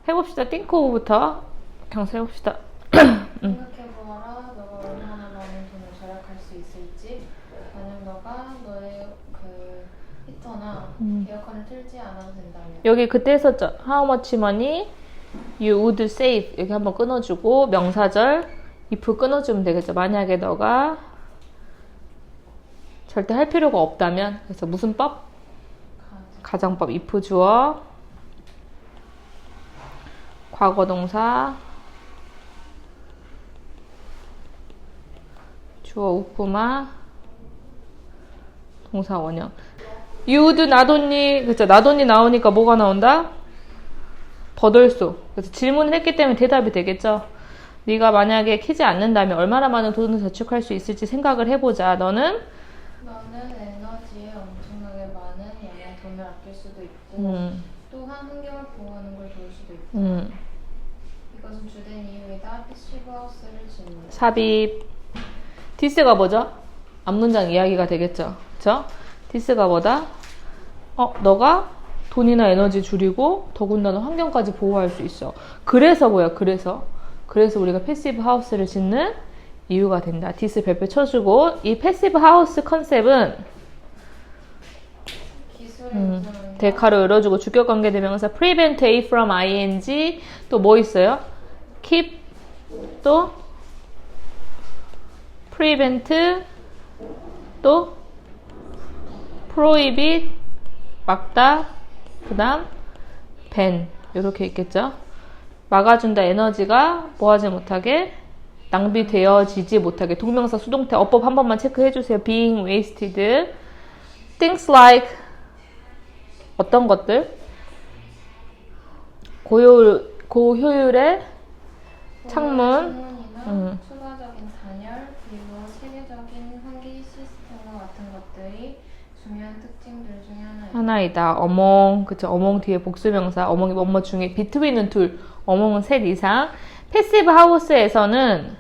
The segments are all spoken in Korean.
해봅시다. think of부터 경사 해봅시다. 생각해보아라. 너가 얼마나 많은 돈을 절약할 수 있을지. 만약 너가 너의 그 히터나 에어컨을 틀지 않아도 된다면. 여기 그때 했었죠. How much money you would save. 여기 한번 끊어주고 명사절 if 끊어주면 되겠죠. 만약에 너가 절대 할 필요가 없다면. 그래서 무슨 법? 가정법. if 주어 과거동사 주어 우프마 동사 원형. You would not only, 그쵸? not only 나오니까 뭐가 나온다? 버들소. 그래서 질문을 했기 때문에 대답이 되겠죠. 네가 만약에 키지 않는다면 얼마나 많은 돈을 저축할 수 있을지 생각을 해보자. 너는 에너지에 엄청나게 많은 양의 돈을 아낄 수도 있고 또한 환경을 보호하는 걸 도울 수도 있다. 이것은 주된 이유이다. 패시브하우스를 짓는다. 삽입. 디스가 뭐죠? 앞문장 이야기가 되겠죠. 그쵸? 디스가 뭐다? 너가 돈이나 에너지 줄이고 더군다나 환경까지 보호할 수 있어. 그래서 뭐야? 그래서 우리가 패시브 하우스를 짓는 이유가 된다. 디스 별표 쳐주고 이 패시브 하우스 컨셉은 대카로 열어주고 주격관계 대명사 prevent A from ing 또 뭐 있어요? keep 또 prevent 또 prohibit 막다 그 다음 ban 이렇게 있겠죠. 막아준다. 에너지가 뭐하지 못하게 낭비되어지지 못하게. 동명사 수동태 어법 한 번만 체크해주세요. being wasted things like 어떤 것들 고효율의 창문 추가적인 단열 그리고 체계적인 환기 시스템과 같은 것들이 중요한 특징들 중에 하나이다. 어몽 그쵸. 어몽 뒤에 복수명사 어몽이 뭐뭐 중에 between은 둘 어몽은 셋 이상. 패시브 하우스에서는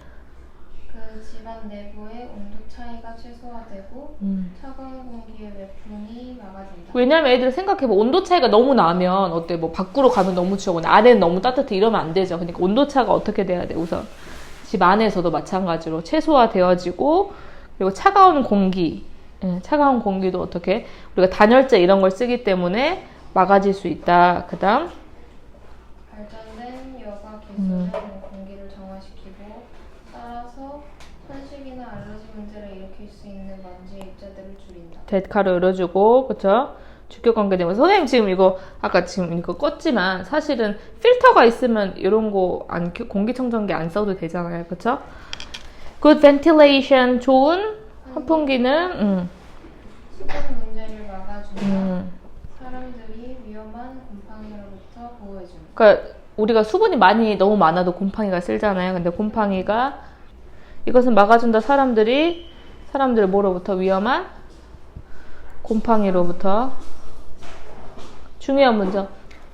그 집안 내부의 온도 차이가 최소화되고 차가운 공기의 외풍이 막아진다. 왜냐면 애들 생각해봐. 온도 차이가 너무 나면 어때? 뭐 밖으로 가면 너무 추워, 안에는 너무 따뜻해 이러면 안 되죠. 그러니까 온도 차가 어떻게 돼야 돼? 우선 집 안에서도 마찬가지로 최소화되어지고 그리고 차가운 공기도 어떻게 우리가 단열재 이런 걸 쓰기 때문에 막아질 수 있다. 그 다음 발전된 여과 기술은 공기를 정화시키고 따라서 손식이나 알러지 문제를 일으킬 수 있는 먼지의 입자들을 줄인다. 대가로 열어주고 그쵸? 주격관계 되면 선생님 지금 이거 아까 지금 이거 껐지만 사실은 필터가 있으면 이런 거 공기청정기 안 써도 되잖아요. 그쵸? Good ventilation 좋은 환풍기는 수분 문제를 막아준다. 사람들이 위험한 곰팡이로부터 보호해준다. 그러니까 우리가 수분이 너무 많아도 곰팡이가 쓸잖아요. 근데 곰팡이가 이것은 막아준다. 사람들을 뭐로부터? 위험한 곰팡이로부터. 중요한 문장.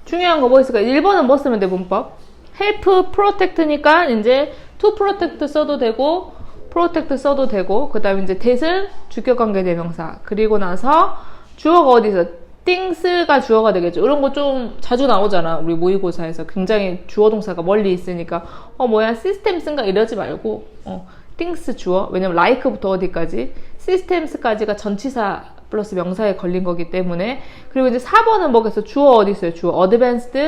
중요한 거 뭐 있을까? 1번은 뭐 쓰면 돼? 문법. help protect니까 이제 to protect 써도 되고 protect 써도 되고 그 다음에 이제 that은 주격관계 대명사. 그리고 나서 주어가 어디 있어? things가 주어가 되겠죠. 이런 거 좀 자주 나오잖아. 우리 모의고사에서. 굉장히 주어 동사가 멀리 있으니까 뭐야 systems인가 이러지 말고 things 주어. 왜냐면 like부터 어디까지? systems까지가 전치사 플러스 명사에 걸린 거기 때문에. 그리고 이제 4번은 뭐겠어? 주어 어디 있어요? 주어 advanced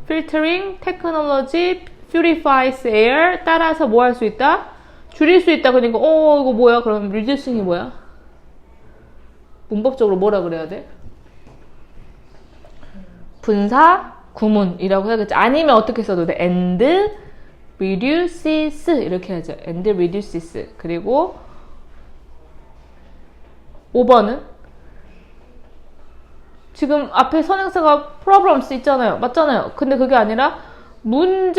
filtering technology purifies air. 따라서 뭐 할 수 있다? 줄일 수 있다. 그러니까 이거 뭐야? 그럼 reducing이 뭐야? 문법적으로 뭐라 그래야 돼? 분사 구문이라고 해야겠지. 아니면 어떻게 써도 돼? and reduces 이렇게 하죠. and reduces. 그리고 5번은 지금 앞에 선행사가 problems 있잖아요. 맞잖아요. 근데 그게 아니라 문제를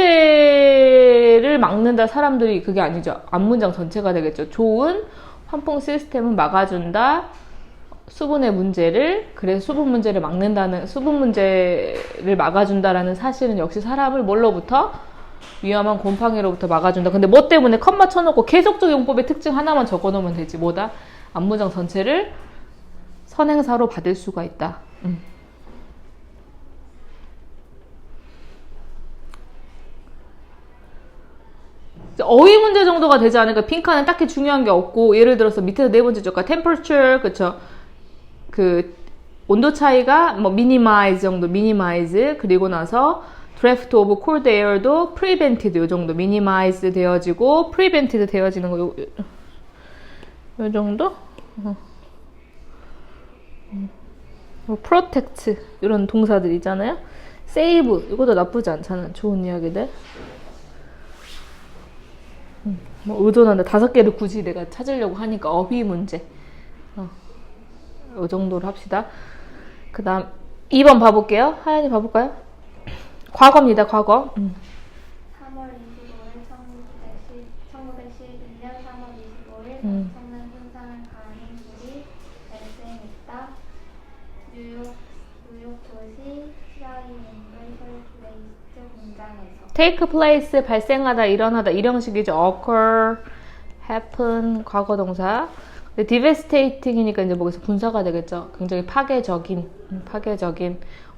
막는다. 사람들이 그게 아니죠. 앞문장 전체가 되겠죠. 좋은 환풍 시스템은 막아준다. 수분의 문제를, 그래서 수분 문제를 막아준다라는 사실은 역시 사람을 뭘로부터? 위험한 곰팡이로부터 막아준다. 근데 뭐 때문에 컴마 쳐놓고 계속적 용법의 특징 하나만 적어놓으면 되지. 뭐다? 앞문장 전체를 선행사로 받을 수가 있다. 어휘 문제 정도가 되지 않을까. 빈칸은 딱히 중요한 게 없고, 예를 들어서 밑에서 네 번째 줄까 temperature, 그쵸? 그 온도 차이가 뭐 minimize 정도, minimize. 그리고 나서 draft of cold air도 prevented 요 정도, minimize 되어지고 prevented 되어지는 거 요 정도? protect 이런 동사들 있잖아요. save 이것도 나쁘지 않잖아. 좋은 이야기들. 뭐 의존한다. 5개를 굳이 내가 찾으려고 하니까 어휘 문제. 이 정도로 합시다. 그 다음 2번 봐볼게요. 하연이 봐볼까요? 과거입니다. 과거. 3월 25일 1911년 3월 25일 엄청난 손상을 가하는 일이 발생했다. 뉴욕 도시 트라이앵글 펄플레이스 공장에서 take place 발생하다, 일어나다 이런 형식이죠. occur, happen 과거 동사. devastating이니까 이제 뭐겠어? 분사가 되겠죠. 굉장히 파괴적인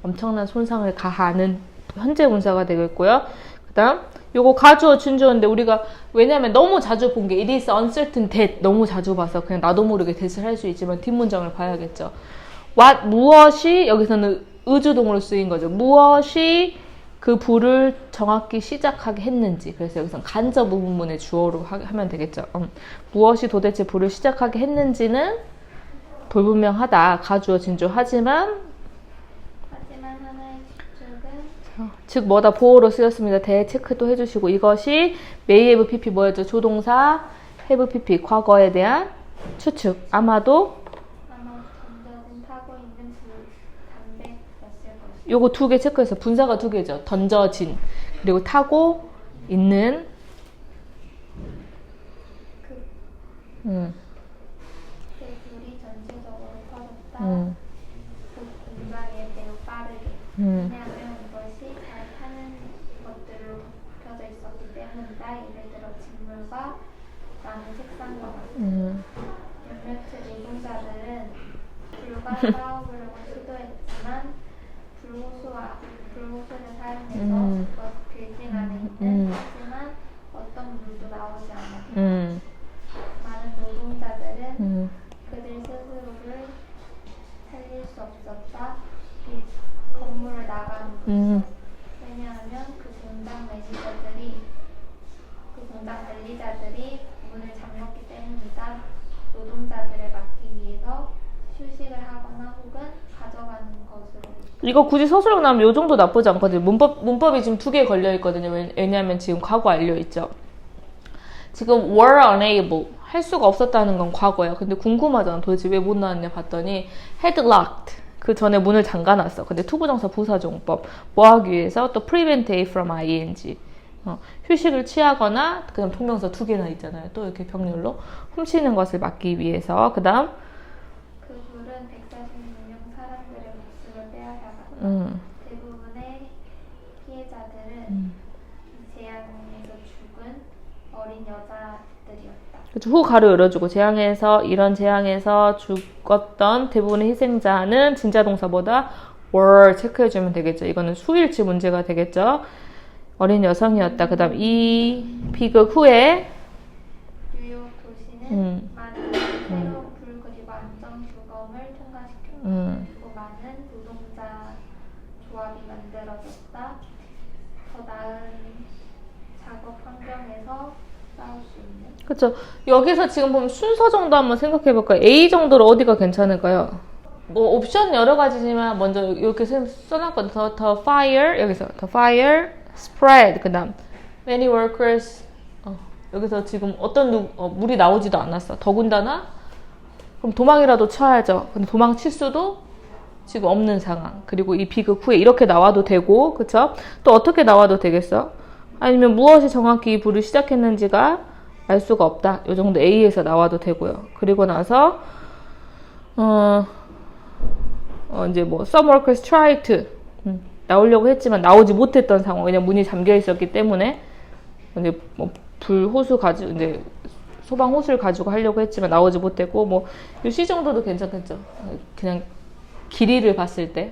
엄청난 손상을 가하는 현재 분사가 되겠고요. 그다음 요거 가주어 준주어인데 우리가 왜냐면 너무 자주 본 게 it is uncertain that 너무 자주 봐서 그냥 나도 모르게 that을 할 수 있지만 뒷문장을 봐야겠죠. what 무엇이 여기서는 의주동으로 쓰인 거죠. 무엇이 그 불을 정확히 시작하게 했는지. 그래서 여기서 간접 의문문의 주어로 하면 되겠죠. 무엇이 도대체 불을 시작하게 했는지는 불분명하다. 가주어 진주어 하지만 하나의 추측은 즉 뭐다 보호로 쓰였습니다. 대체크도 해주시고 이것이 may have pp 뭐였죠? 조동사 have pp 과거에 대한 추측. 아마도 던져진 타고 있는 담배였을 것이다. 요거 2개 체크해서 분사가 2개죠. 던져진 그리고 타고 있는 그 불이 전체적으로 퍼졌다. 그 공장에 매우 빠르게. 왜냐하면 이것이 잘 타는 것들로 덮여져 있었기 때문이다. 예를 들어 직물과 나무 색상과 같은. 몇몇 노동자들은 불과 싸워보려고 시도했지만 불호수를 사용해서 그것 빌딩 안에 있는 하지만 어떤 물도 나오지 않았다. 많은 노동자들은 그들 스스로를 살릴 수 없었다. 건물을 나가는 것이다. 왜냐하면 그 공장 관리자들이 문을 잠궜기 때문이다. 노동자들을 막기 위해서 휴식을 하거나 혹은 가져가는 것으로. 이거 굳이 서술형 나오면 요 정도 나쁘지 않거든요. 문법이 지금 2개 걸려 있거든요. 왜냐하면 지금 과거 알려 있죠. 지금 were unable 할 수가 없었다는 건 과거야. 근데 궁금하잖아. 도대체 왜 못 나왔냐 봤더니 had locked 그 전에 문을 잠가놨어. 근데 투부정사 부사종법 뭐 하기 위해서 또 prevent A from ing 휴식을 취하거나 그다음 통명사 2개나 있잖아요. 또 이렇게 병렬로 훔치는 것을 막기 위해서. 그 다음 그 불은 146명 사람들의 목숨을 빼앗아갔다. 대부분의 피해자들은 이 재앙에서 죽은 어린 여자들이었다. 그렇죠. 후 가로 열어주고 이런 재앙에서 죽었던 대부분의 희생자는 진짜 동사보다 were 체크해주면 되겠죠. 이거는 수일치 문제가 되겠죠. 어린 여성이었다. 그 다음 이 비극 후에 뉴욕 도시는 많은 새로운 불 그리고 안전 규범을 통과시켰다. 그리고 많은 노동자 조합이 만들어졌다. 더 나은 작업 환경에서 싸울 수 있는. 그렇죠. 여기서 지금 보면 순서 정도 한번 생각해 볼까요? A 정도로 어디가 괜찮을까요? 뭐 옵션 여러 가지지만 먼저 이렇게 써놨거든요. 더 fire 여기서 더 fire spread 그 다음 many workers 여기서 지금 물이 나오지도 않았어. 더군다나 그럼 도망이라도 쳐야죠. 근데 도망칠 수도 지금 없는 상황. 그리고 이 비극 후에 이렇게 나와도 되고 그쵸? 또 어떻게 나와도 되겠어? 아니면 무엇이 정확히 이 불을 시작했는지가 알 수가 없다. 이 정도 A에서 나와도 되고요. 그리고 나서 이제 뭐 some workers tried to 나오려고 했지만 나오지 못했던 상황. 왜냐면 문이 잠겨 있었기 때문에 이제 뭐 불 호수 가지고 이제 소방 호수를 가지고 하려고 했지만 나오지 못했고 뭐 이 C 정도도 괜찮겠죠. 그냥 길이를 봤을 때.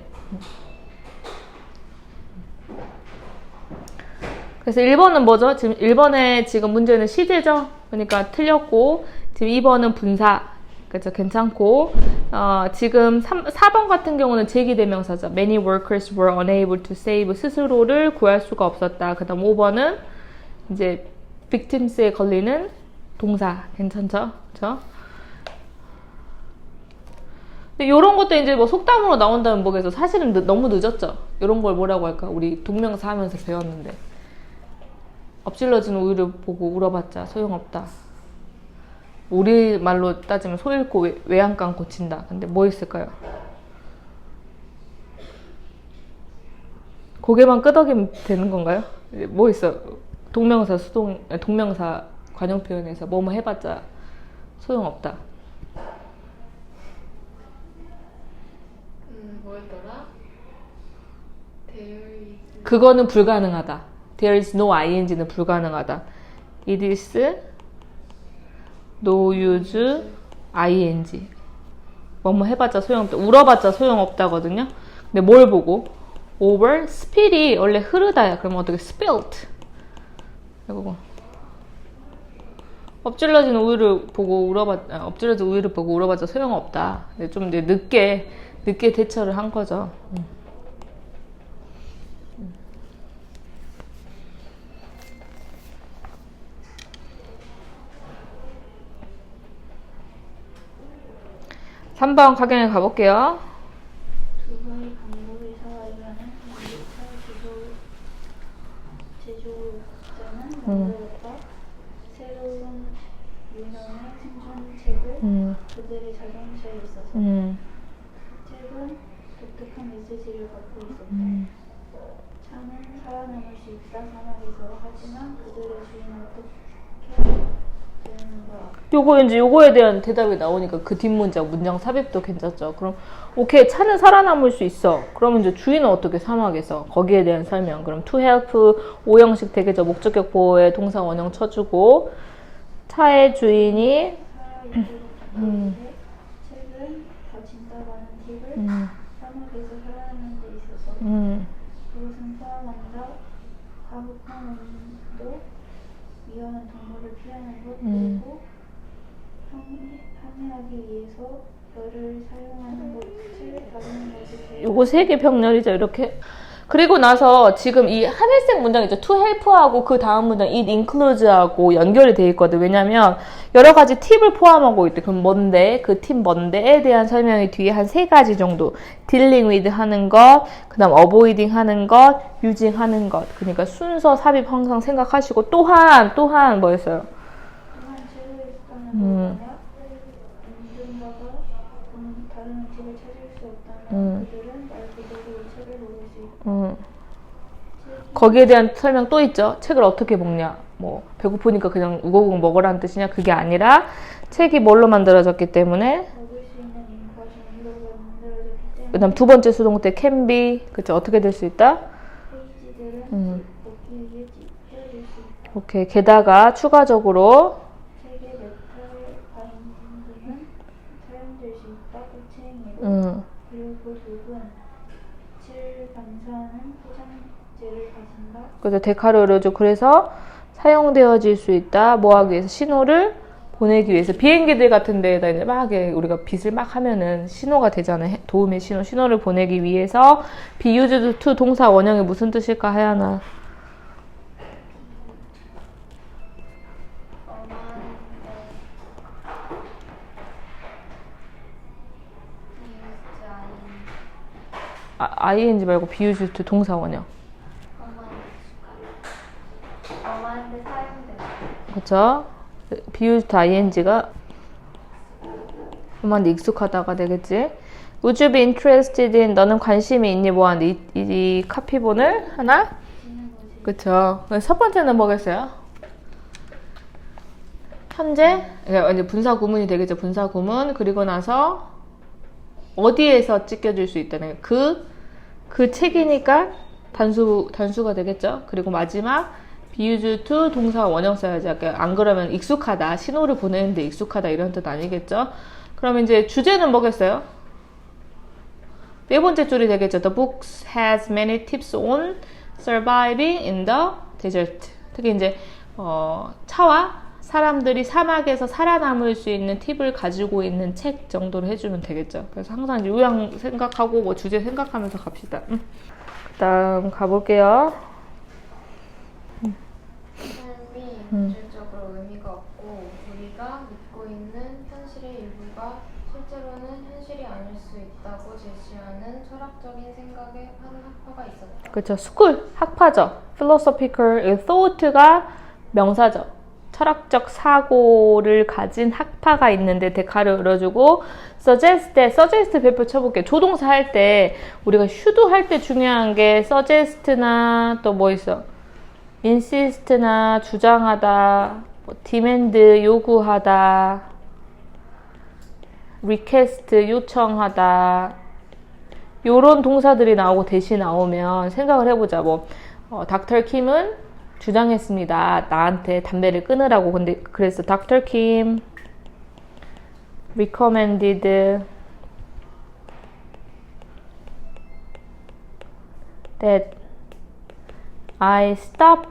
그래서 1번은 뭐죠? 지금 1번에 지금 문제는 시제죠? 그러니까 틀렸고, 지금 2번은 분사. 그죠? 괜찮고, 지금 4번 같은 경우는 제기대명사죠. Many workers were unable to save. 스스로를 구할 수가 없었다. 그 다음 5번은 이제 victims에 걸리는 동사. 괜찮죠? 그죠? 근데 요런 것도 이제 뭐 속담으로 나온다면 뭐겠어. 사실은 너무 늦었죠? 요런 걸 뭐라고 할까? 우리 동명사 하면서 배웠는데. 엎질러진 우유를 보고 울어봤자 소용없다. 우리 말로 따지면 소 잃고 외양간 고친다. 근데 뭐 있을까요? 고개만 끄덕이면 되는 건가요? 뭐 있어? 동명사 관용 표현에서 뭐뭐 해봤자 소용없다. 뭐였더라? 그거는 불가능하다. There is no ing는 불가능하다. It is no use ing. 뭐뭐 해봤자 소용없다. 울어봤자 소용없다거든요. 근데 뭘 보고? over spill이 원래 흐르다야. 그러면 어떻게 spilled? 이거고. 엎질러진 우유를 보고 울어봤자 소용없다. 근데 좀 이제 늦게 대처를 한 거죠. 3번 확인해 가볼게요. 두바이 강북의 사와이라는 제조업자는 만들었다. 새로운 유형의 생존책을 그들의 자동차에 있어서 책은 독특한 메시지를 갖고 있었다. 차는 살아남을 수 있다. 사막에서. 하지만 그들의 주인은 어떻게 되는 거야? 요거에 대한 대답이 나오니까 그 뒷문장, 문장 삽입도 괜찮죠. 그럼, 오케이, 차는 살아남을 수 있어. 그러면 이제 주인은 어떻게 사막에서? 거기에 대한 설명. 그럼 to help, 5형식 되겠죠. 목적격 보호에 동사 원형 쳐주고, 차의 주인이, 책은 다친다고 하는 팁을 사막에서 살아남는 데 있어서 그것은 포함한다. 가혹한 온도, 위험한 동물을 피하는 것, 그리고 항해하기 위해서 열을 사용하는 것을 다루는 것이 요거 3개 병렬이죠. 이렇게. 그리고 나서 지금 이 하늘색 문장 있죠. to help하고 그 다음 문장 it includes하고 연결이 돼 있거든. 왜냐면 여러 가지 팁을 포함하고 있대. 그럼 뭔데? 그 팁 뭔데에 대한 설명이 뒤에 한 3가지 정도. dealing with 하는 것, 그 다음 avoiding 하는 것, using 하는 것. 그러니까 순서 삽입 항상 생각하시고 또한 뭐였어요? 또한 책을 읽다는 것 누군가가 다른 음식을 찾을 수 없다면 그들은 말 그대로 이 책을 먹을 수 있다. 거기에 대한 설명 또 있죠. 책을 어떻게 먹냐. 뭐 배고프니까 그냥 우거우거 먹으라는 뜻이냐. 그게 아니라 책이 뭘로 만들어졌기 때문에 먹을 수 있는 인과 정도가 만들어졌기 때문에 그 다음 2번째 수동 때 can be 그쵸. 어떻게 될 수 있다? 페이지들은 먹기 위해 찢어질 수 있다. 오케이. 게다가 추가적으로 책의 메탈 바인딩은 사용될 수 있다. 꼬챙이로 그리고 독은 칠 반사하는 포장재를 가진다. 그래서 데카르르죠. 그래서 사용되어질 수 있다. 뭐 하기 위해서? 신호를 보내기 위해서. 비행기들 같은 데에다 이제 막 우리가 빛을 막 하면은 신호가 되잖아요. 도움의 신호를 보내기 위해서 be used to 동사 원형이 무슨 뜻일까? 하야나. ing 말고 be used to 동사 원형. 엄마한테 사용된다. 그쵸? be used to ing가 엄마한테 익숙하다가 되겠지? Would you be interested in 너는 관심이 있니? 뭐하는데 이 카피본을 하나? 그쵸? 첫 번째는 뭐겠어요? 현재 이제 분사 구문이 되겠죠. 분사 구문. 그리고 나서 어디에서 찢겨질 수 있다는 그 책이니까 단수가 되겠죠. 그리고 마지막 be used to 동사 원형 써야지. 안 그러면 익숙하다. 신호를 보내는데 익숙하다 이런 뜻 아니겠죠. 그럼 이제 주제는 뭐겠어요? 4번째 줄이 되겠죠. The book has many tips on surviving in the 데저트. 특히 이제 차와 사람들이 사막에서 살아남을 수 있는 팁을 가지고 있는 책 정도로 해주면 되겠죠. 그래서 항상 이제 요양 생각하고 뭐 주제 생각하면서 갑시다. 그다음 가볼게요. 삶이 본질적으로 의미가 없고 우리가 믿고 있는 현실의 일부가 실제로는 현실이 아닐 수 있다고 제시하는 철학적인 생각의 한 학파가 있었다. 그렇죠. 스쿨 학파죠. philosophical thought가 명사죠. 철학적 사고를 가진 학파가 있는데 데카를 열어주고 suggest 별표 쳐볼게요. 조동사 할 때 우리가 should 할 때 중요한 게 suggest나 또 뭐 있어? insist나 주장하다, 뭐 demand 요구하다, request 요청하다 요런 동사들이 나오고 대시 나오면 생각을 해보자. 뭐 닥터 킴은 주장했습니다. 나한테 담배를 끊으라고. 근데 그래서 Dr. Kim recommended that I stop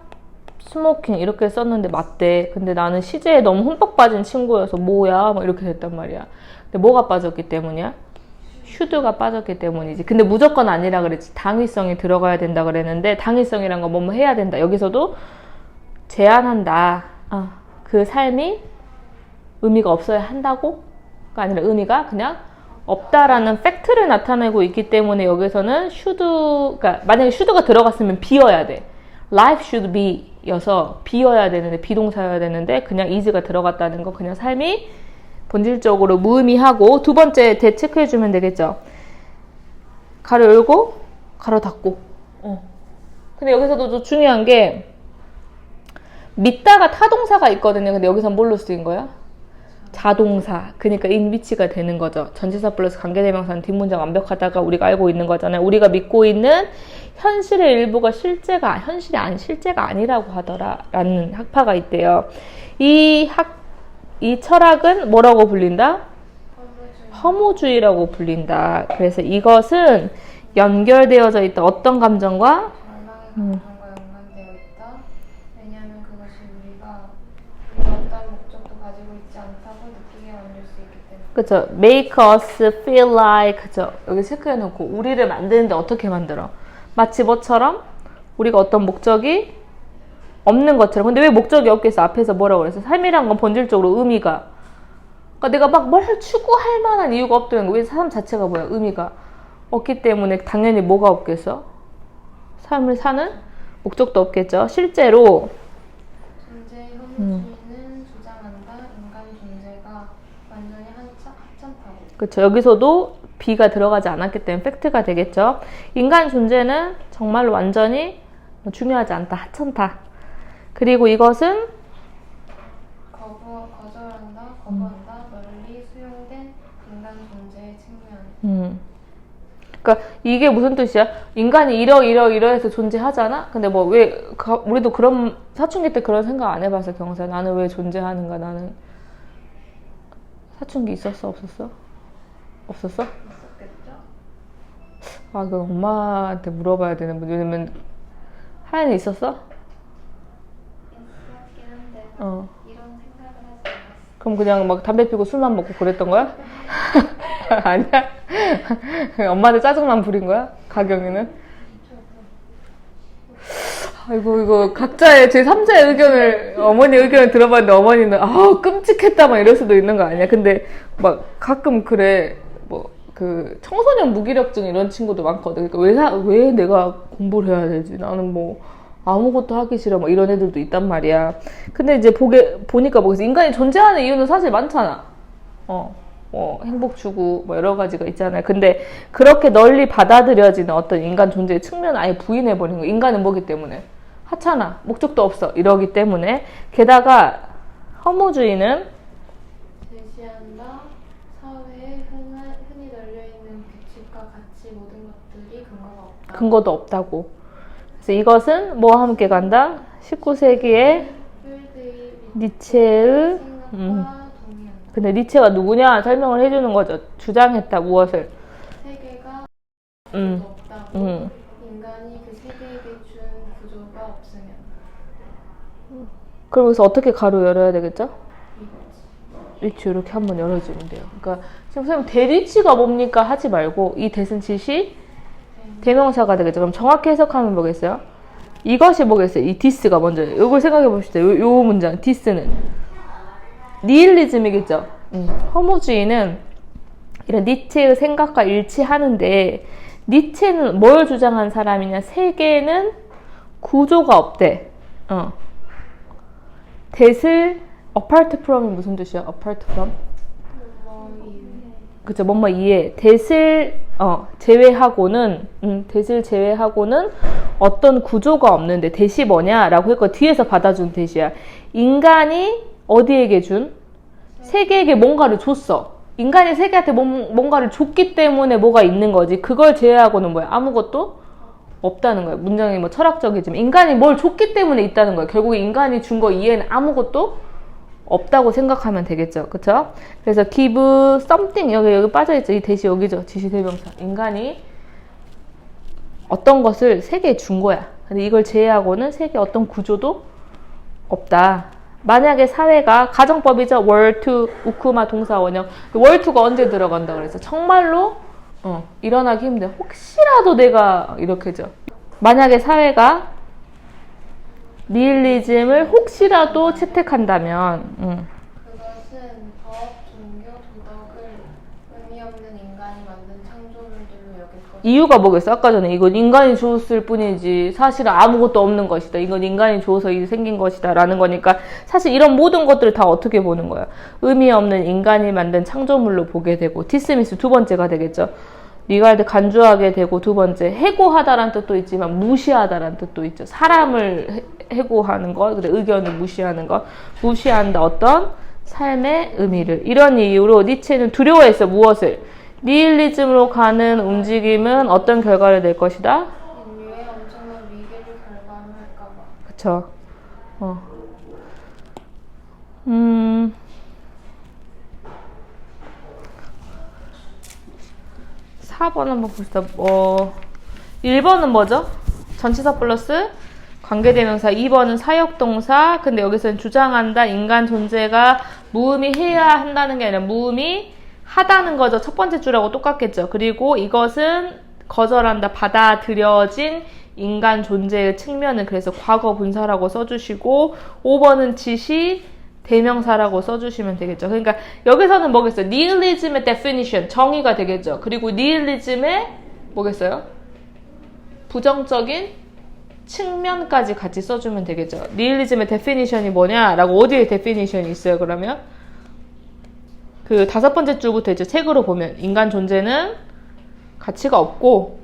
smoking 이렇게 썼는데 맞대. 근데 나는 시제에 너무 흠뻑 빠진 친구여서 뭐야? 막 이렇게 됐단 말이야. 근데 뭐가 빠졌기 때문이야? should가 빠졌기 때문이지. 근데 무조건 아니라 그랬지. 당위성이 들어가야 된다 그랬는데 당위성이란 건 뭐뭐 해야 된다. 여기서도 제한한다. 그 삶이 의미가 없어야 한다고가 아니라 의미가 그냥 없다라는 팩트를 나타내고 있기 때문에 여기서는 should, 그러니까 만약에 should가 들어갔으면 비어야 돼. life should be 여서 비어야 되는데 비동사여야 되는데 그냥 is가 들어갔다는 거 그냥 삶이 본질적으로 무의미하고 두 번째 대체크해주면 되겠죠. 가로 열고 가로 닫고. 근데 여기서도 좀 중요한 게 믿다가 타동사가 있거든요. 근데 여기서 뭘로 쓰인 거야? 자동사. 그러니까 in which가 되는 거죠. 전치사 플러스 관계대명사는 뒷문장 완벽하다가 우리가 알고 있는 거잖아요. 우리가 믿고 있는 현실의 일부가 실제가 아니라고 하더라 라는 학파가 있대요. 이 철학은 뭐라고 불린다? 허무주의라고 불린다. 그래서 이것은 연결되어져 있다. 어떤 감정과? 절망의 감정과 연관되어 있다. 왜냐하면 그것이 우리가 어떤 목적도 가지고 있지 않다고 느끼게 만들 수 있기 때문에. 그쵸. make us feel like, 그쵸. 여기 체크해놓고 우리를 만드는데 어떻게 만들어? 마치 뭐처럼 우리가 어떤 목적이 없는 것처럼. 근데 왜 목적이 없겠어? 앞에서 뭐라고 그랬어? 삶이란 건 본질적으로 의미가. 그러니까 내가 막 뭘 추구할 만한 이유가 없다는 거. 왜 삶 자체가 뭐야? 의미가 없기 때문에 당연히 뭐가 없겠어? 삶을 사는 목적도 없겠죠. 실제로 존재의 허무주의는 주장한다. 인간 존재가 완전히 하찮다고. 그렇죠. 여기서도 B가 들어가지 않았기 때문에 팩트가 되겠죠. 인간 존재는 정말로 완전히 중요하지 않다. 하찮다. 그리고 이것은 거부한다. 널리 수용된 인간 존재의 측면. 그러니까 이게 무슨 뜻이야? 인간이 이러해서 존재하잖아? 근데 뭐 왜 우리도 그런 사춘기 때 그런 생각 안 해봤어. 경사 나는 왜 존재하는가? 나는 사춘기 있었어? 없었어? 없었어? 있었겠죠? 아, 그럼 엄마한테 물어봐야 되는 분. 왜냐면 하연이 있었어? 있었긴 한데 이런 생각을 하지 않았어. 그럼 그냥 막 담배 피고 술만 먹고 그랬던 거야? 아니야? 엄마한테 짜증만 부린 거야? 가경이는? 아이고 이거 각자의 제3자의 의견을 어머니 의견을 들어봤는데 어머니는 끔찍했다 막 이럴 수도 있는 거 아니야? 근데 막 가끔 그래 뭐 그 청소년 무기력증 이런 친구도 많거든. 그러니까 왜 내가 공부를 해야 되지? 나는 뭐 아무것도 하기 싫어 뭐 이런 애들도 있단 말이야. 근데 이제 보니까 뭐겠어. 인간이 존재하는 이유는 사실 많잖아. 뭐 행복 추구 뭐 여러 가지가 있잖아요. 근데 그렇게 널리 받아들여지는 어떤 인간 존재의 측면을 아예 부인해버리는 거야. 인간은 뭐기 때문에? 하찮아. 목적도 없어. 이러기 때문에. 게다가 허무주의는 제시한다. 사회에 흔히 널려있는 규칙과 가치 모든 것들이 근거가 없다. 근거도 없다고. 그래서 이것은 뭐와 함께 간다? 19세기의 필드의 니체의 생각과 동의한다. 근데 니체가 누구냐? 설명을 해주는 거죠. 주장했다. 무엇을? 세계가 음. 없다고. 인간이 그 세계에게 준 구조가 없으면. 그럼 여기서 어떻게 가로 열어야 되겠죠? 위치 이렇게 한번 열어주면 돼요. 그러니까 지금 선생님 대리치가 뭡니까 하지 말고 이 대은 지시 대명사가 되겠죠. 그럼 정확히 해석하면 뭐겠어요? 이것이 뭐겠어요? 이 디스가 먼저. 이걸 생각해 봅시다. 요 문장 디스는 니힐리즘이겠죠. 허무주의는 이런 니체의 생각과 일치하는데 니체는 뭘 주장한 사람이냐? 세계는 구조가 없대. that을 apart from이 무슨 뜻이야? apart from? 그쵸, 뭐뭐 이해. that을 제외하고는 that을 제외하고는 어떤 구조가 없는데 that이 뭐냐라고 했고 뒤에서 받아준 that이야. 인간이 어디에게 준? 세계에게 뭔가를 줬어. 인간이 세계한테 뭔가를 줬기 때문에 뭐가 있는 거지. 그걸 제외하고는 뭐야? 아무것도 없다는 거예요. 문장이 뭐 철학적이지만 인간이 뭘 줬기 때문에 있다는 거예요. 결국에 인간이 준 거 이외에는 아무것도 없다고 생각하면 되겠죠. 그쵸? 그래서 give something 여기 빠져있죠. 이 대시 여기죠. 지시대명사. 인간이 어떤 것을 세계에 준 거야. 근데 이걸 제외하고는 세계에 어떤 구조도 없다. 만약에 사회가 가정법이죠. were to 우쿠마 동사 원형. were to가 언제 들어간다 그래서 정말로 일어나기 힘들어. 혹시라도 내가 이렇게죠. 만약에 사회가 니힐리즘을 혹시라도 채택한다면 그것은 법, 종교, 도덕을 의미 없는 인간이 만든 창조물들로 여길 것이다. 이유가 뭐겠어? 아까 전에 이건 인간이 주었을 뿐이지 사실은 아무것도 없는 것이다. 이건 인간이 주어서 이제 생긴 것이다 라는 거니까 사실 이런 모든 것들을 다 어떻게 보는 거야? 의미 없는 인간이 만든 창조물로 보게 되고 디스미스 두 번째가 되겠죠. 리가드 간주하게 되고 두 번째 해고하다란 뜻도 있지만 무시하다란 뜻도 있죠. 사람을 해고하는 것, 의견을 무시하는 것, 무시한다 어떤 삶의 의미를. 이런 이유로 니체는 두려워했어. 무엇을? 니힐리즘으로 가는 움직임은 어떤 결과를 낼 것이다? 인류의 엄청난 위기를 결과할까봐. 그쵸. 4번 한번 봅시다. 1번은 뭐죠? 전치사 플러스 관계대명사. 2번은 사역동사. 근데 여기서는 주장한다. 인간 존재가 무의미 해야 한다는 게 아니라 무의미 하다는 거죠. 첫 번째 줄하고 똑같겠죠. 그리고 이것은 거절한다. 받아들여진 인간 존재의 측면은 그래서 과거 분사라고 써주시고 5번은 지시 대명사라고 써주시면 되겠죠. 그러니까 여기서는 뭐겠어요? 니힐리즘의 definition, 정의가 되겠죠. 그리고 니힐리즘의 뭐겠어요? 부정적인 측면까지 같이 써주면 되겠죠. 니힐리즘의 definition이 뭐냐라고 어디에 definition이 있어요? 그러면 그 5번째 줄부터 이제 책으로 보면 인간 존재는 가치가 없고,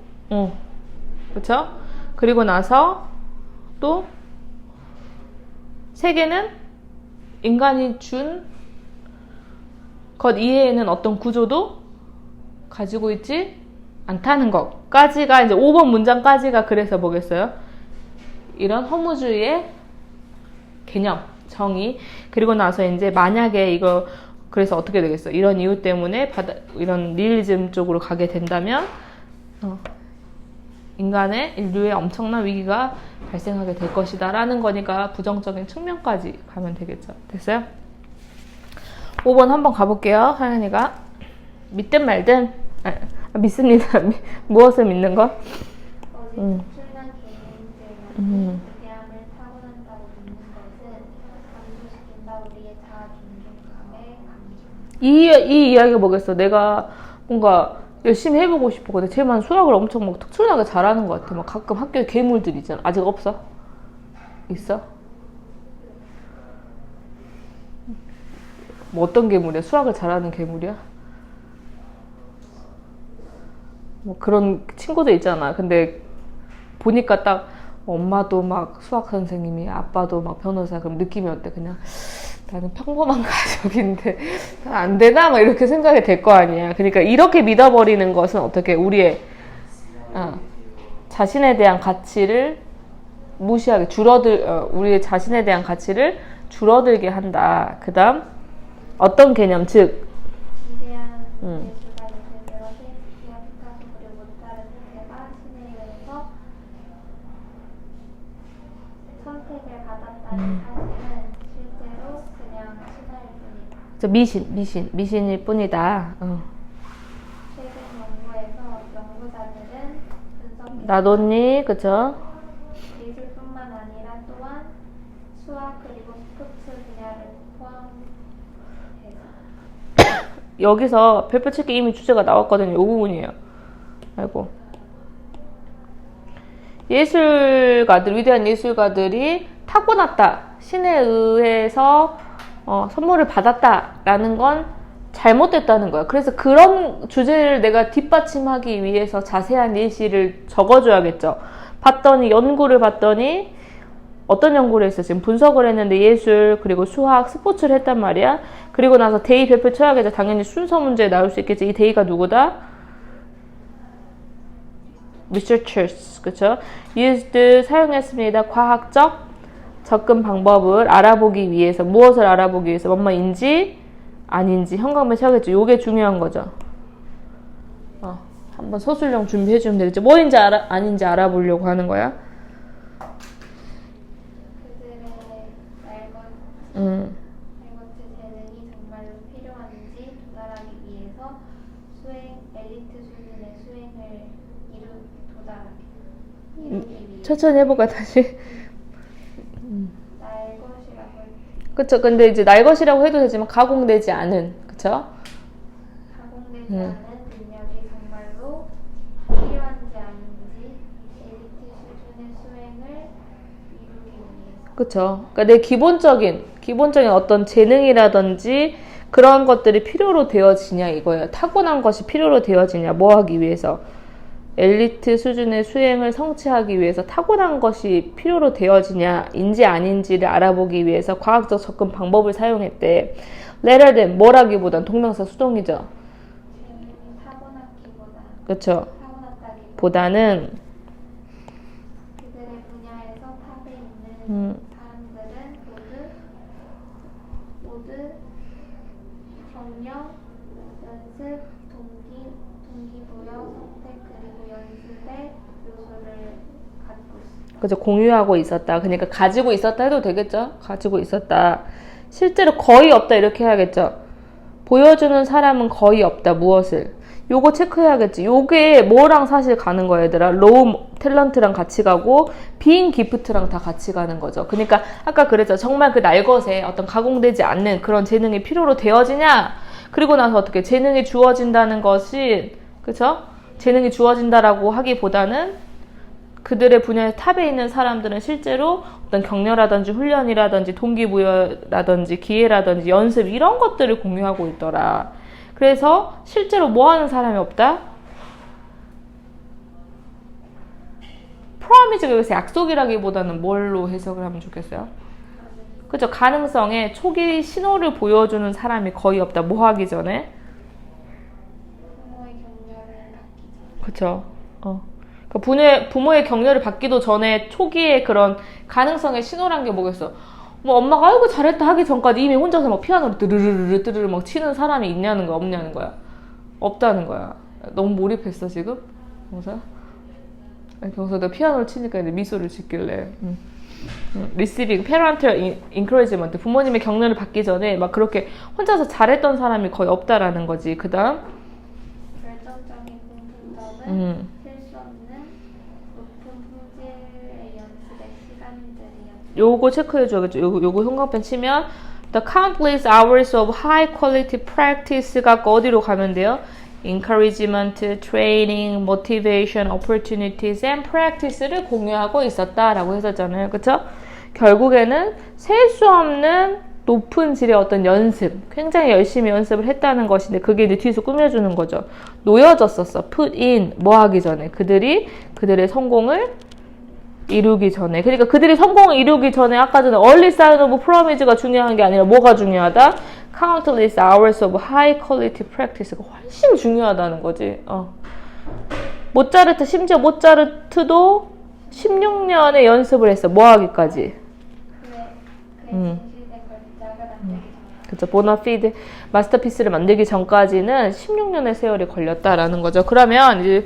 그렇죠? 그리고 나서 또 세계는 인간이 준 것 이외에는 어떤 구조도 가지고 있지 않다는 것까지가 이제 5번 문장까지가 그래서 뭐겠어요? 이런 허무주의의 개념, 정의. 그리고 나서 이제 만약에 이거 그래서 어떻게 되겠어? 이런 이유 때문에 이런 니힐리즘 쪽으로 가게 된다면 인류의 엄청난 위기가 발생하게 될 것이다 라는 거니까 부정적인 측면까지 가면 되겠죠. 됐어요? 5번 한번 가볼게요. 하연이가 믿든 말든 믿습니다. 무엇을 믿는 거? 엄청난 개인들만 위대함을 타고난다고 믿는 것은 감소시킨다. 우리의 자아 존중감의 감소. 이 이야기가 뭐겠어? 내가 뭔가 열심히 해보고 싶어. 근데 쟤만 수학을 엄청 막 특출나게 잘하는 것 같아. 막 가끔 학교에 괴물들 있잖아. 아직 없어? 있어? 뭐 어떤 괴물이야? 수학을 잘하는 괴물이야? 뭐 그런 친구들 있잖아. 근데 보니까 딱 엄마도 막 수학 선생님이, 아빠도 막 변호사. 그럼 느낌이 어때? 그냥 나는 평범한 가족인데 안 되나? 막 이렇게 생각이 될 거 아니야. 그러니까 이렇게 믿어버리는 것은 어떻게 우리의 자신에 대한 가치를 무시하게 우리의 자신에 대한 가치를 줄어들게 한다. 그 다음 어떤 개념? 즉 위대한 예술가 예술가와 셰익스피어, 피카소 그리고 모차르트 세가 신에 의해서 선택을 받았다는 사실은 미신일 뿐이다. 최근 연구에서 연구자들은 분석 나돈니, 그쵸? 예술뿐만 아니라 또한 수학 그리고 스포츠 분야를 포함해서 여기서 별표 찾기 이미 주제가 나왔거든요. 이 부분이에요. 아이고. 위대한 예술가들이 타고났다. 신에 의해서 선물을 받았다라는 건 잘못됐다는 거야. 그래서 그런 주제를 내가 뒷받침하기 위해서 자세한 예시를 적어줘야겠죠. 연구를 봤더니 어떤 연구를 했어? 지금 분석을 했는데 예술, 그리고 수학, 스포츠를 했단 말이야. 그리고 나서 대의 별표 쳐야겠죠. 당연히 순서 문제에 나올 수 있겠지. 이 대의가 누구다? researchers, 그쵸? used, 사용했습니다. 과학적 접근 방법을 알아보기 위해서, 무엇을 알아보기 위해서, 뭐뭐인지 아닌지 현관문 쳐야겠죠. 요게 중요한 거죠. 한번 서술형 준비해주면 되겠죠. 뭐인지 아닌지 알아보려고 하는 거야. 그들의 날것의 재능이 정말로 필요한지 도달하기 위해서 엘리트 수준의 수행을 이루기 위해 천천히 해볼까 다시. 날 것이라고 그쵸. 근데 이제 날 것이라고 해도 되지만 가공되지 않은, 그쵸? 가공되지 않은 능력이 정말로 필요한지 아닌지 엘리트 수준의 수행을 이루기 위해서 그쵸. 그러니까 내 기본적인 어떤 재능이라든지 그런 것들이 필요로 되어지냐 이거예요. 타고난 것이 필요로 되어지냐, 뭐 하기 위해서. 엘리트 수준의 수행을 성취하기 위해서 타고난 것이 필요로 되어지냐인지 아닌지를 알아보기 위해서 과학적 접근 방법을 사용했대. rather than 뭐라기보단 동명사 수동이죠. 재능이 타고났다기보다는 그쵸. 보다는 그들의 분야에서 탑에 있는 사람들은 모두 경력, 연습, 동기부여, 선택 그리고 연습의 요소를 갖고 있습니다. 그죠. 공유하고 있었다. 그러니까 가지고 있었다 해도 되겠죠. 가지고 있었다. 실제로 거의 없다 이렇게 해야겠죠. 보여주는 사람은 거의 없다. 무엇을? 요거 체크해야겠지. 요게 뭐랑 사실 가는 거야, 얘들아. 로우 탤런트랑 같이 가고 빈 기프트랑 다 같이 가는 거죠. 그러니까 아까 그랬죠. 정말 그 날것에 어떤 가공되지 않는 그런 재능이 필요로 되어지냐? 그리고 나서 어떻게 재능이 주어진다는 것이, 그쵸? 재능이 주어진다라고 하기보다는 그들의 분야의 탑에 있는 사람들은 실제로 어떤 격려라든지 훈련이라든지 동기부여라든지 기회라든지 연습 이런 것들을 공유하고 있더라. 그래서 실제로 뭐 하는 사람이 없다? 프로미즈가 여기서 약속이라기보다는 뭘로 해석을 하면 좋겠어요? 그죠? 가능성에 초기 신호를 보여주는 사람이 거의 없다. 뭐 하기 전에? 부모의 격려를 받기 전 그쵸? 그러니까 부모의 격려를 받기도 전에 초기에 그런 가능성의 신호란 게 뭐겠어? 뭐 엄마가 아이고 잘했다 하기 전까지 이미 혼자서 막 피아노를 뜨르르르 막 치는 사람이 있냐는 거야, 없냐는 거야? 없다는 거야. 너무 몰입했어 지금? 경서야? 경서 너 피아노를 치니까 이제 미소를 짓길래. 리시빙, parental encouragement, 부모님의 격려를 받기 전에 막 그렇게 혼자서 잘했던 사람이 거의 없다라는 거지. 그 다음 결정적인 공통점은 실수 없는 높은 품질의 연습의 시간들이었습니다. 요거 체크해줘야겠죠. 요거 형광펜 치면 The countless hours of high quality practice가 어디로 가면 돼요? encouragement, training, motivation, opportunities and practice를 공유하고 있었다라고 했었잖아요. 그쵸? 결국에는 셀 수 없는 높은 질의 어떤 연습, 굉장히 열심히 연습을 했다는 것인데 그게 이제 뒤에서 꾸며주는 거죠. 놓여졌었어. put in, 뭐 하기 전에. 그들의 성공을 이루기 전에. 그러니까 그들이 성공을 이루기 전에 아까 전에 early sign of promise가 중요한 게 아니라 뭐가 중요하다? countless hours of high quality practice가 훨씬 중요하다는 거지. 심지어 모차르트도 16년의 연습을 했어. 뭐 하기까지? 그의 진실된 걸작을 만들기 전 그쵸. 보나피드 마스터피스를 만들기 전까지는 16년의 세월이 걸렸다라는 거죠. 그러면 이제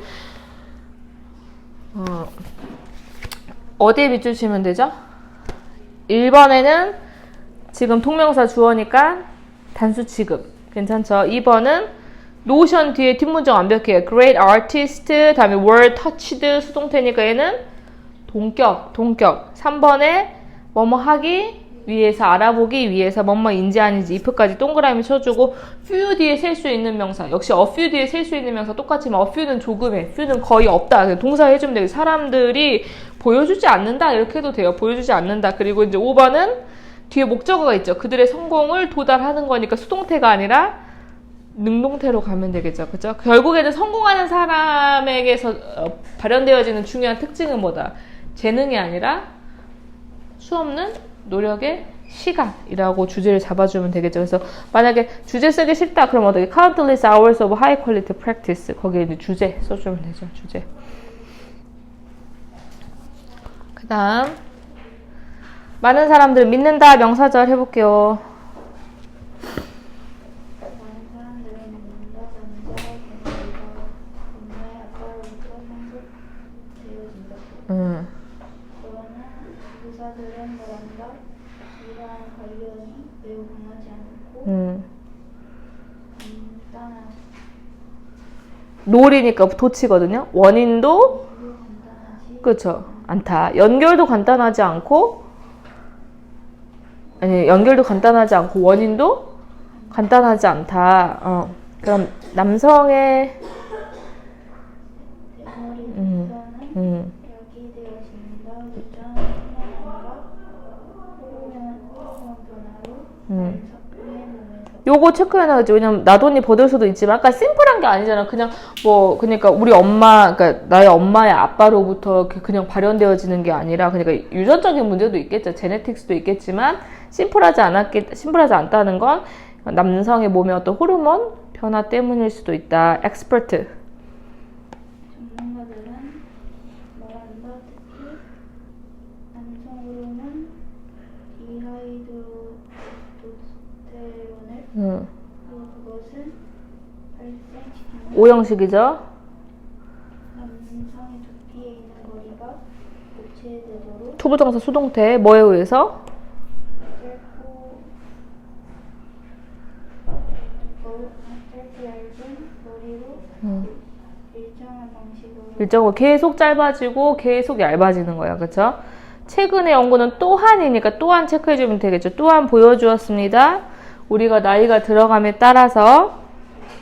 어디에 밑줄 치면 되죠? 1번에는 지금 통명사 주어니까 단수 취급. 괜찮죠? 2번은 노션 뒤에 뒷문장 완벽해요. Great artist, 다음에 were touched 수동태니까 얘는 동격. 3번에 뭐뭐 하기 위해서, 알아보기 위해서 뭐뭐 인지 아닌지 if까지 동그라미 쳐주고 few 뒤에 셀 수 있는 명사. 역시 a few 뒤에 셀 수 있는 명사 똑같지만 a few는 조금해. few는 거의 없다. 동사 해주면 되고 사람들이 보여주지 않는다. 이렇게 해도 돼요. 보여주지 않는다. 그리고 이제 5번은 뒤에 목적어가 있죠. 그들의 성공을 도달하는 거니까 수동태가 아니라 능동태로 가면 되겠죠. 그죠? 결국에는 성공하는 사람에게서 발현되어지는 중요한 특징은 뭐다? 재능이 아니라 수없는 노력의 시간이라고 주제를 잡아주면 되겠죠. 그래서 만약에 주제 쓰기 싫다 그러면 어떻게? Countless hours of high quality practice. 거기에 이제 주제 써주면 되죠. 주제. 그 다음 많은 사람들 믿는다 명사절 해볼게요. 많은 사람들은 믿는다. 남자의 대머리가 엄마의 아빠로부터 상속되어진다. 그러나 의사들은 말한다. 이러한 관련이 매우 강하지 않고 간단하지 놀이니까 도치거든요. 원인도 그렇죠. 않다. 연결도 간단하지 않고 아니 연결도 간단하지 않고 원인도 간단하지 않다. 그럼 남성의 대머리부터는 야기되어진다. 유전뿐만 아니라 호르몬 변화로 그의 몸에서 요거 체크해놔야지. 왜냐면 나돈이 버들 수도 있지만 아까 심플한 게 아니잖아. 그냥 뭐 그러니까 우리 엄마, 그러니까 나의 엄마의 아빠로부터 그냥 발현되어지는 게 아니라 그러니까 유전적인 문제도 있겠죠. 제네틱스도 있겠지만 심플하지 않다는 건 남성의 몸의 어떤 호르몬 변화 때문일 수도 있다. 엑스퍼트. 전문가들은 말한다. 특히 남성 호르몬 디하이드로테스테론을 그것은 발생시키는 O형식이죠. 남성의 두피에 있는 머리가 고체되도록 투부정사 수동태 뭐에 의해서? 짧고 얇은 머리로 일정한 방식으로 일정으로 계속 짧아지고 계속 얇아지는 거야. 그쵸? 최근의 연구는 또한이니까 또한 체크해주면 되겠죠. 또한 보여주었습니다. 우리가 나이가 들어감에 따라서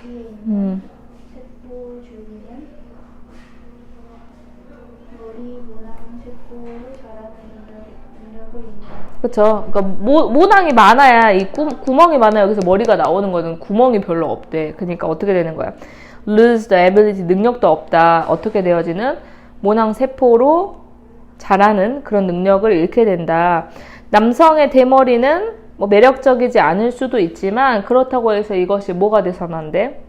뒤에 있는 세포 줄기는 머리 모낭 세포를 자라는 능력을 인정한다. 그쵸? 그러니까 모낭이 많아야 이 구멍이 많아야 여기서 머리가 나오는 거는 구멍이 별로 없대. 그러니까 어떻게 되는 거야? lose the ability, 능력도 없다. 어떻게 되어지는? 모낭 세포로 자라는 그런 능력을 잃게 된다. 남성의 대머리는 뭐 매력적이지 않을 수도 있지만 그렇다고 해서 이것이 뭐가 돼서는 안 돼?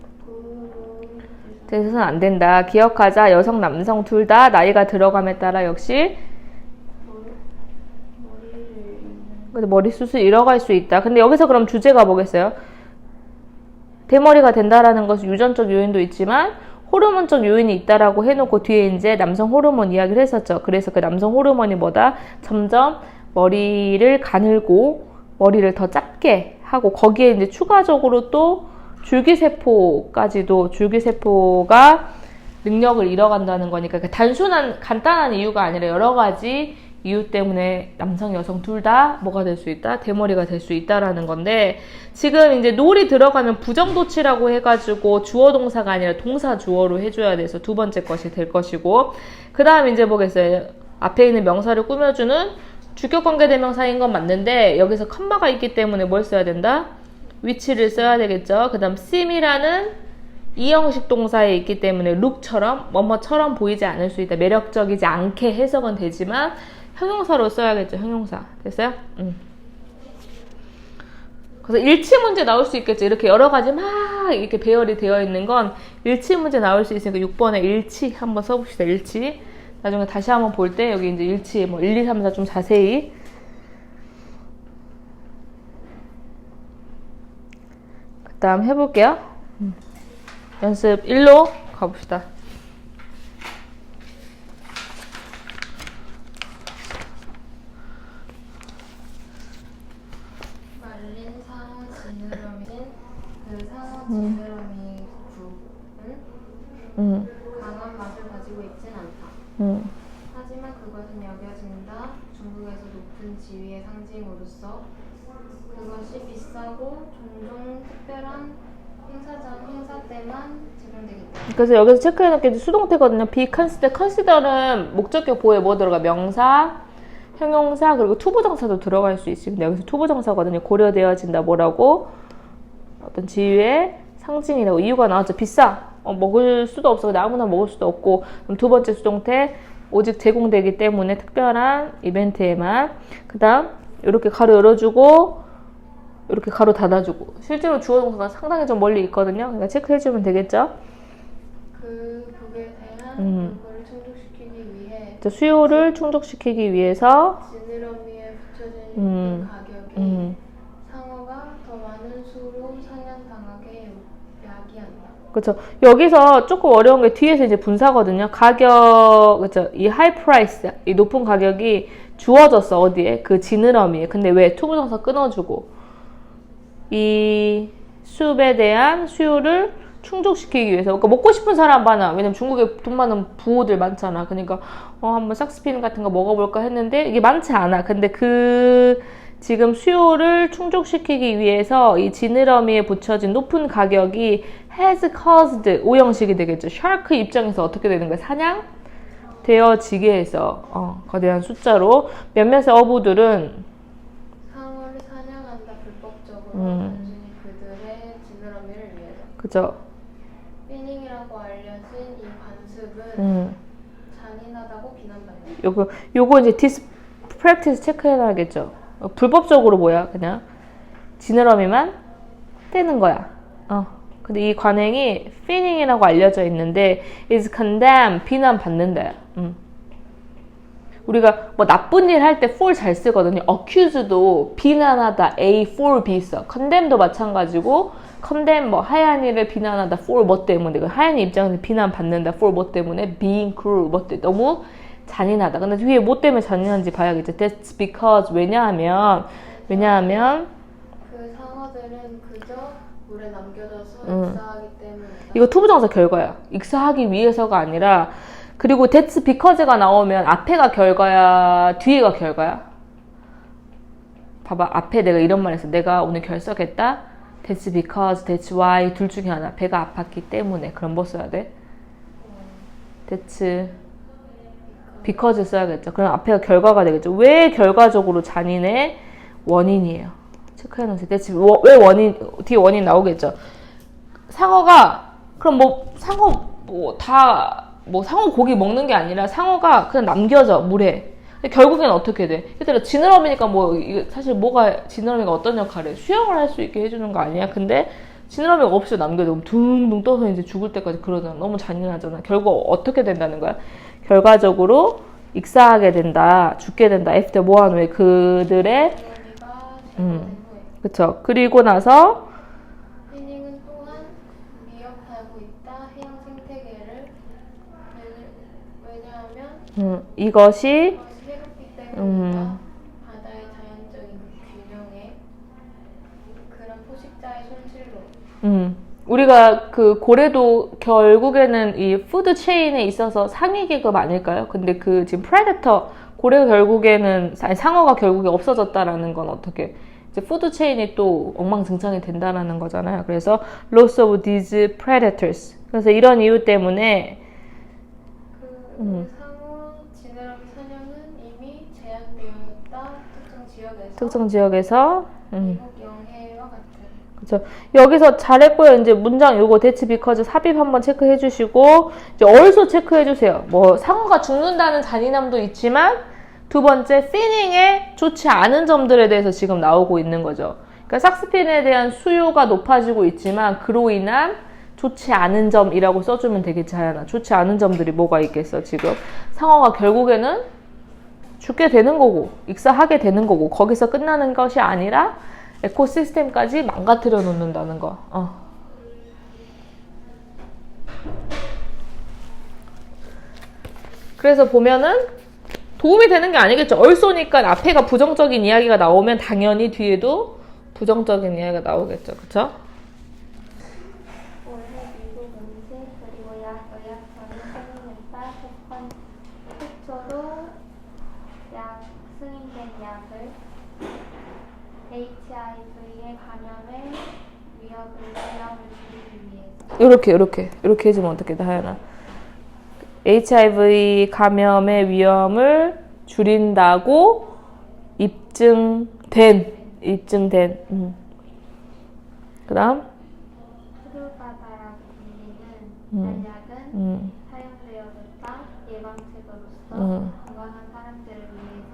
돼서는 안 된다. 기억하자. 여성, 남성 둘 다 나이가 들어감에 따라 역시 머리숱을 잃어갈 수 있다. 근데 여기서 그럼 주제가 뭐겠어요? 대머리가 된다라는 것은 유전적 요인도 있지만 호르몬적 요인이 있다라고 해놓고 뒤에 이제 남성 호르몬 이야기를 했었죠. 그래서 그 남성 호르몬이 뭐다? 점점 머리를 가늘고 머리를 더 짧게 하고 거기에 이제 추가적으로 또 줄기세포까지도 줄기세포가 능력을 잃어간다는 거니까 단순한 간단한 이유가 아니라 여러 가지 이유 때문에 남성, 여성 둘 다 뭐가 될 수 있다? 대머리가 될 수 있다라는 건데 지금 이제 놀이 들어가면 부정도치라고 해가지고 주어 동사가 아니라 동사 주어로 해줘야 돼서 두 번째 것이 될 것이고 그 다음 이제 보겠어요. 앞에 있는 명사를 꾸며주는 주격관계대명사인 건 맞는데 여기서 컴마가 있기 때문에 뭘 써야 된다? 위치를 써야 되겠죠. 그 다음 seem이라는 이형식 동사에 있기 때문에 look처럼 뭐뭐처럼 보이지 않을 수 있다. 매력적이지 않게 해석은 되지만 형용사로 써야겠죠. 형용사. 됐어요? 그래서 일치 문제 나올 수 있겠죠. 이렇게 여러 가지 막 이렇게 배열이 되어 있는 건 일치 문제 나올 수 있으니까 6번에 일치 한번 써봅시다. 일치. 나중에 다시 한번 볼 때 여기 이제 일치 뭐 1, 2, 3, 4 좀 자세히. 그 다음 해볼게요. 연습 1로 가봅시다. 말린 상어 지느러미는 강한 맛을 가지고 있진 않다. 하지만 그것은 여겨진다. 중국에서 높은 지위의 상징으로서 그것이 비싸고 종종 특별한 행사 때만 제공되기 때문에. 그래서 여기서 체크해놓은 게 수동태거든요. be consider. consider는 목적격 보호에 뭐 들어가? 명사, 형용사, 그리고 투부정사도 들어갈 수 있습니다. 여기서 투부정사거든요. 고려되어진다. 뭐라고? 어떤 지위의 상징이라고. 이유가 나왔죠. 비싸. 먹을 수도 없어. 근데 아무나 먹을 수도 없고. 그럼 두 번째 수동태 오직 제공되기 때문에 특별한 이벤트에만. 그 다음 이렇게 가로 열어주고 이렇게 가로 닫아주고. 실제로 주어 동사가 상당히 좀 멀리 있거든요. 그러니까 체크해주면 되겠죠. 그 북에 대한 요구를 충족시키기 위해 수요를 충족시키기 위해서 지느러미에 붙여진 가격이 상어가 더 많은 수로 사냥당하게 야기한다. 그렇죠. 여기서 조금 어려운 게 뒤에서 이제 분사거든요. 가격, 그렇죠. 이 하이 프라이스, 이 높은 가격이 주어졌어. 어디에? 그 지느러미에. 근데 왜? 투부정사 끊어주고 이 수입에 대한 수요를 충족시키기 위해서. 그러니까 먹고 싶은 사람 많아. 왜냐면 중국에 돈 많은 부호들 많잖아. 그러니까 한번 삭스피린 같은 거 먹어볼까 했는데 이게 많지 않아. 근데 그 지금 수요를 충족시키기 위해서 이 지느러미에 붙여진 높은 가격이 has caused 오형식이 되겠죠. 샤크 입장에서 어떻게 되는 거야? 사냥되어지게 해서 거대한 숫자로 몇몇의 어부들은 상어를 사냥한다 불법적으로 단순히 그들의 지느러미를 위해서. 그죠. 피닝이라고 알려진 이 관습은 잔인하다고 비난받는다. 요거 이제 practice 체크해놔야겠죠. 불법적으로 뭐야? 그냥 지느러미만 떼는 거야. 근데 이 관행이 피닝이라고 알려져 있는데 is condemned, 비난받는다. 우리가 뭐 나쁜 일 할 때 for 잘 쓰거든요. accuse도 비난하다, A for B 써. condemn도 마찬가지고 condemn 뭐 하얀 일을 비난하다 for 뭐 때문에. 하얀 입장에서 비난받는다 for 뭐 때문에. being cruel 뭐 때문에. 너무 잔인하다. 근데 뒤에 뭐 때문에 잔인한지 봐야겠죠. That's because 왜냐하면 그 상어들은 그저 물에 남겨져서 익사하기 때문이다. 이거 투부정사 결과야. 익사하기 위해서가 아니라. 그리고 that's because가 나오면 앞에가 결과야, 뒤에가 결과야? 봐봐. 앞에 내가 이런 말 했어. 내가 오늘 결석했다. That's because, that's why 둘 중에 하나. 배가 아팠기 때문에. 그럼 뭐 써야 돼? That's because 써야겠죠. 그럼 앞에가 결과가 되겠죠. 왜 결과적으로 잔인해? 원인이에요. 체크해놓으세요. 왜 원인, 뒤에 원인 나오겠죠. 상어가, 그럼 상어 고기 먹는 게 아니라 상어가 그냥 남겨져, 물에. 근데 결국엔 어떻게 돼? 얘들아, 지느러미니까 사실 지느러미가 어떤 역할을 해? 수영을 할 수 있게 해주는 거 아니야? 근데 지느러미가 없이 남겨져. 둥둥 떠서 이제 죽을 때까지 그러잖아. 너무 잔인하잖아. 결국 어떻게 된다는 거야? 결과적으로 익사하게 된다, 죽게 된다. After 뭐한 후에 그들의 그쵸. 그리고 나서 피닝은 또한 위협하고 있다. 해양 생태계를 왜냐하면 이것이 해롭기 때문이다. 바다의 자연적인 균형에 그런 포식자의 손실로. 우리가 그 고래도 결국에는 이 푸드 체인에 있어서 상위 계급 아닐까요? 근데 그 지금 프레데터 고래가 결국에는 상어가 결국에 없어졌다라는 건 어떻게 이제 푸드 체인이 또 엉망진창이 된다라는 거잖아요. 그래서 loss of these predators. 그래서 이런 이유 때문에 상어 지느러미 사냥은 이미 제한되었다. 특정 지역에서 미국 영해와 같은. 그렇죠. 여기서 잘했고요. 이제 문장 요거 that's because 삽입 한번 체크해 주시고 이제 also 체크해 주세요. 뭐 상어가 죽는다는 잔인함도 있지만 두 번째 feeling에 좋지 않은 점들에 대해서 지금 나오고 있는 거죠. 그러니까 삭스핀에 대한 수요가 높아지고 있지만 그로 인한 좋지 않은 점이라고 써주면 되겠지, 하연아. 좋지 않은 점들이 뭐가 있겠어, 지금. 상어가 결국에는 죽게 되는 거고 익사하게 되는 거고 거기서 끝나는 것이 아니라 에코시스템까지 망가뜨려 놓는다는 거. 그래서 보면은 도움이 되는 게 아니겠죠. 얼쏘니까 앞에가 부정적인 이야기가 나오면 당연히 뒤에도 부정적인 이야기가 나오겠죠. 그쵸? 올해 미국 음식 그리고 야외 의약품이 승인했다. 최초로 승인된 약을 HIV의 감염의 위험을 줄이기 위해서. 이렇게 해주면 어떻게 돼, 하연아? HIV 감염의 위험을 줄인다고 입증된. 그 다음? 트루바다라고 불리는 약은 사용되어졌다. 예방책으로서 건강한 사람들을 위해서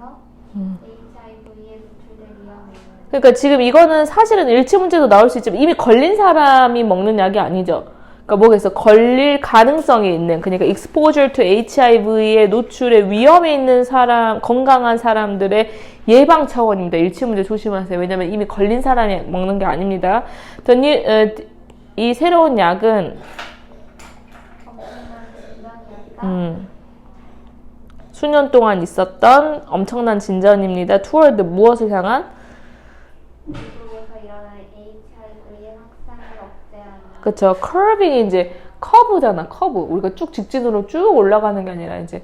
HIV에 노출될 위험이 있는. 그러니까 지금 이거는 사실은 일치 문제도 나올 수 있지만 이미 걸린 사람이 먹는 약이 아니죠. 그러니까 뭐겠어? 걸릴 가능성이 있는, 그러니까 exposure to HIV의 노출에 위험이 있는 사람, 건강한 사람들의 예방 차원입니다. 일치 문제 조심하세요. 왜냐면 이미 걸린 사람이 먹는 게 아닙니다. 이 새로운 약은 수년 동안 있었던 엄청난 진전입니다. toward 무엇을 향한? 미국에서 일어난 HIV의 확산을 억제하는. 그쵸. 커빙이 이제 커브잖아. 커브. 우리가 쭉 직진으로 쭉 올라가는 게 아니라 이제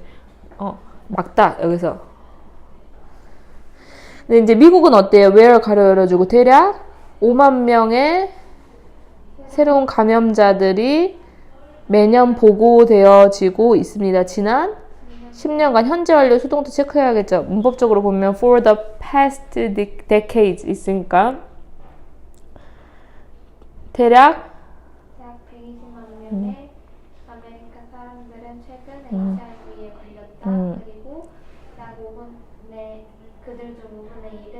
막다 여기서. 근데 이제 미국은 어때요? where 가로 열어주고 대략 5만 명의 새로운 감염자들이 매년 보고되어지고 있습니다. 지난 10년간 현재 완료 수동태 체크해야겠죠. 문법적으로 보면 for the past decades 있으니까 대략 120만 명의 아메리카 사람들은 최근 HIV에 걸렸다. 그리고 약 5분의 그들 중 5분의 1은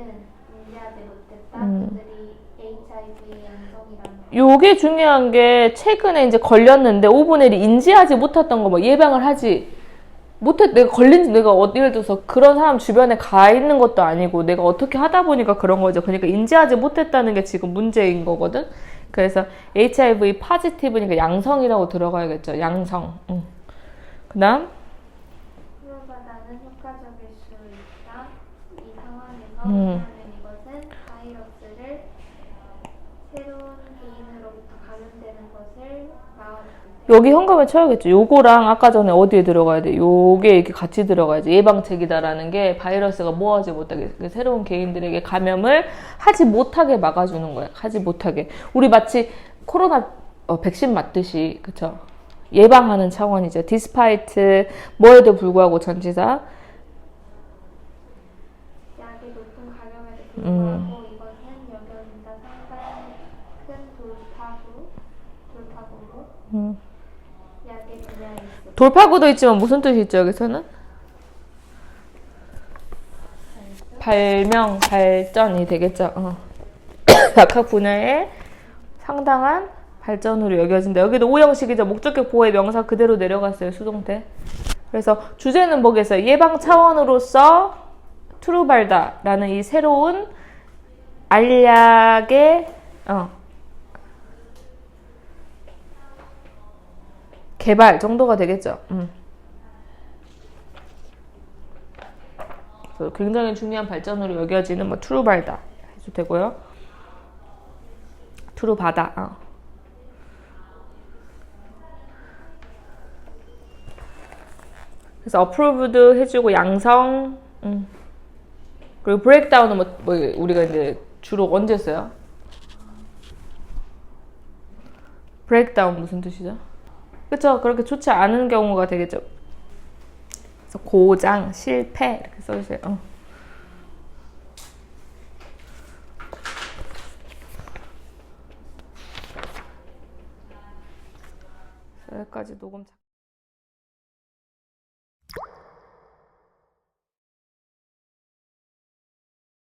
인지하지 못했다. 그들이 HIV의 양성이라는. 요게 중요한 게 최근에 이제 걸렸는데 5분의 1이 인지하지 못했던 거 뭐 예방을 하지 내가 걸린지 내가 예를 들어서 그런 사람 주변에 가 있는 것도 아니고 내가 어떻게 하다 보니까 그런 거죠. 그러니까 인지하지 못했다는 게 지금 문제인 거거든. 그래서 HIV 포지티브니까 양성이라고 들어가야겠죠. 양성. 그 다음 트루바다는 효과적일 수 있다. 이 상황에서 하는 이것은 바이러스를 새로운 개인으로부터 감염되는 것을 막아줍니다. 여기 현금을 쳐야겠죠. 요거랑 아까 전에 어디에 들어가야 돼? 요게 이렇게 같이 들어가야지. 예방책이다라는 게 바이러스가 뭐 하지 못하게, 새로운 개인들에게 감염을 하지 못하게 막아주는 거야. 하지 못하게. 우리 마치 코로나 백신 맞듯이, 그쵸? 예방하는 차원이죠. despite 뭐에도 불구하고 전치사. 약의 높은 가격에도 불구하고 이것은 여겨진다. 상당히 큰 돌파구로 약의 분야에 있어. 돌파구도 있지만 무슨 뜻이 있죠, 여기서는? 발명, 발전이 되겠죠. 각 분야에 상당한 발전으로 여겨진다. 여기도 오형식이죠. 목적격 보호의 명사 그대로 내려갔어요. 수동태. 그래서 주제는 뭐겠어요? 예방 차원으로서 트루발다라는 이 새로운 알약의 개발 정도가 되겠죠. 그래서 굉장히 중요한 발전으로 여겨지는 뭐 트루발다 해도 되고요. 트루바다. 그래서 approved 해주고 양성. 그리고 breakdown은 뭐 우리가 이제 주로 언제 써요? breakdown 무슨 뜻이죠? 그쵸? 그렇게 좋지 않은 경우가 되겠죠. 그래서 고장, 실패 이렇게 써주세요. 여기까지 녹음.